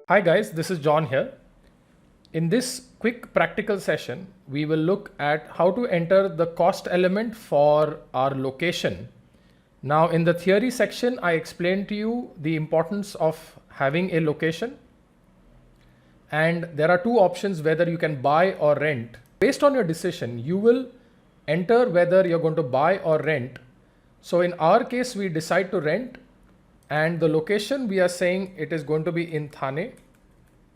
Hi guys, this is John here. In this quick practical session, we will look at how to enter the cost element for our location. Now in the theory section, I explained to you the importance of having a location. And there are two options whether you can buy or rent. Based on your decision, you will enter whether you're going to buy or rent. So in our case, we decide to rent. And the location we are saying it is going to be in Thane,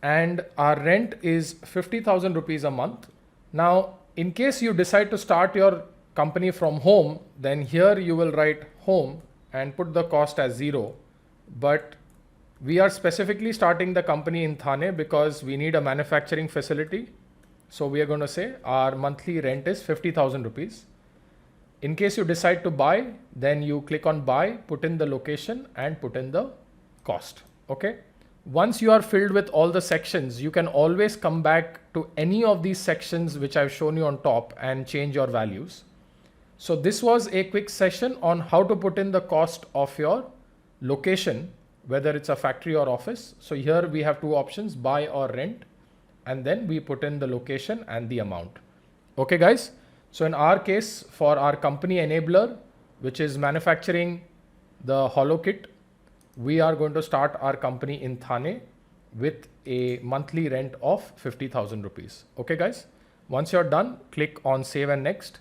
and our rent is 50,000 rupees a month. Now, in case you decide to start your company from home, then here you will write home and put the cost as 0. But we are specifically starting the company in Thane because we need a manufacturing facility. So we are going to say our monthly rent is 50,000 rupees. In case you decide to buy, then you click on buy, put in the location and put in the cost. Okay. Once you are filled with all the sections, you can always come back to any of these sections which I've shown you on top and change your values. So this was a quick session on how to put in the cost of your location, whether it's a factory or office. So here we have two options, buy or rent, and then we put in the location and the amount. Okay guys. So in our case, for our company enabler, which is manufacturing the hollow kit, we are going to start our company in Thane with a monthly rent of 50,000 rupees. Okay guys, once you're done, click on save and next.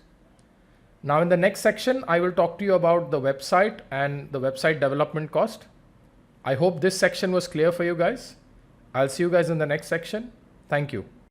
Now in the next section, I will talk to you about the website and the website development cost. I hope this section was clear for you guys. I'll see you guys in the next section. Thank you.